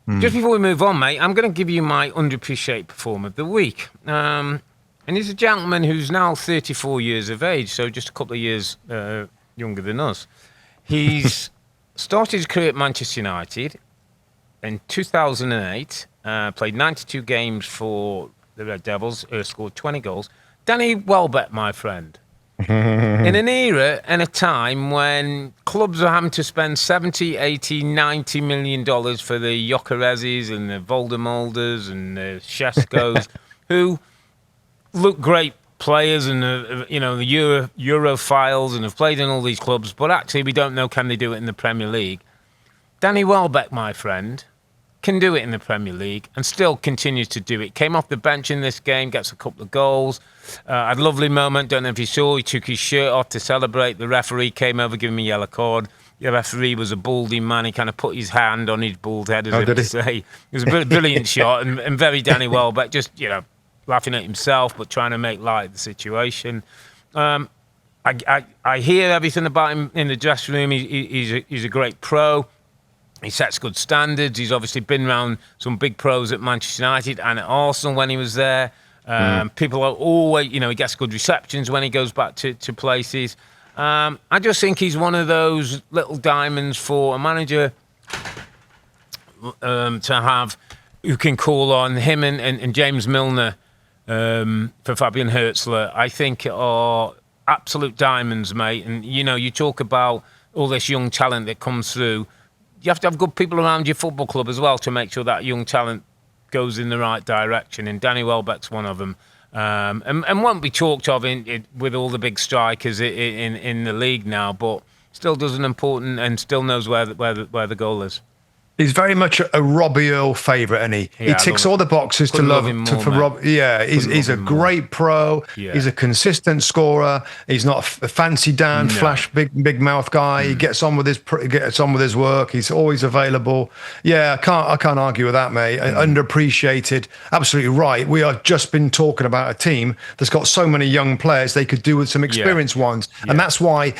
Just before we move on, mate, I'm going to give you my underappreciated performer of the week. And he's a gentleman who's now 34 years of age, so just a couple of years younger than us. He's started his career at Manchester United in 2008, played 92 games for the Red Devils, scored 20 goals. Danny Welbeck, my friend. In an era and a time when clubs are having to spend 70, 80, 90 million dollars for the Jokereses and the Voldemolders and the Sheskos, who look great players and the Europhiles and have played in all these clubs, but actually we don't know can they do it in the Premier League. Danny Welbeck, my friend, can do it in the Premier League and still continues to do it. Came off the bench in this game, gets a couple of goals. Had a lovely moment, don't know if you saw, he took his shirt off to celebrate. The referee came over, giving him a yellow card. The referee was a baldy man. He kind of put his hand on his bald head as if to say. It was a brilliant shot and very Danny Welbeck, just, laughing at himself but trying to make light of the situation. I hear everything about him in the dressing room. He's a great pro. He sets good standards. He's obviously been around some big pros at Manchester United and at Arsenal when he was there. People are always, he gets good receptions when he goes back to places. I just think he's one of those little diamonds for a manager to have who can call on. Him and James Milner for Fabian Hürzeler, I think are absolute diamonds, mate. And, you talk about all this young talent that comes through. You have to have good people around your football club as well to make sure that young talent goes in the right direction. And Danny Welbeck's one of them. And won't be talked of with all the big strikers in the league now, but still does an important and still knows where the goal is. He's very much a Robbie Earle favourite, and he ticks all the boxes to love him more, for Rob. Yeah, he's a great pro. Yeah. He's a consistent scorer. He's not a fancy Dan flash big mouth guy. He gets on with his work. He's always available. Yeah, I can't argue with that, mate. Underappreciated. Absolutely right. We have just been talking about a team that's got so many young players they could do with some experienced ones, and that's why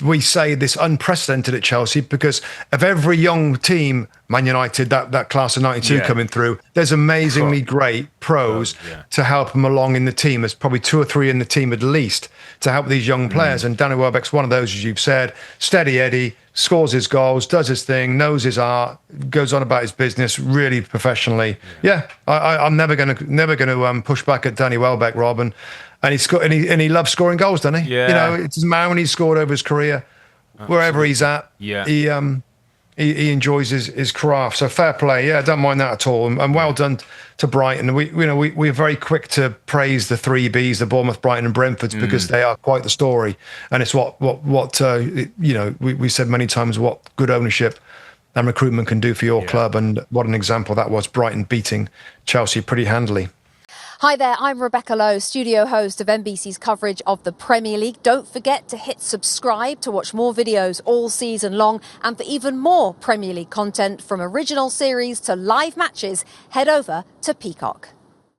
we say this unprecedented at Chelsea, because of every young team, Man United, that class of 92 coming through, there's amazingly great pros to help them along in the team. There's probably 2 or 3 in the team at least to help these young players. And Danny Welbeck's one of those, as you've said, steady Eddie, scores his goals, does his thing, knows his art, goes on about his business really professionally. I'm never going to push back at Danny Welbeck, Rob, and he loves scoring goals, doesn't he? Yeah. It doesn't matter when he's scored over his career, wherever he's at. Yeah. He enjoys his craft. So fair play. Yeah, I don't mind that at all. And well done to Brighton. We're very quick to praise the 3Bs, the Bournemouth, Brighton, and Brentfords, because they are quite the story. And it's what we said many times what good ownership and recruitment can do for your club. And what an example that was, Brighton beating Chelsea pretty handily. Hi there, I'm Rebecca Lowe, studio host of NBC's coverage of the Premier League. Don't forget to hit subscribe to watch more videos all season long. And for even more Premier League content, from original series to live matches, head over to Peacock.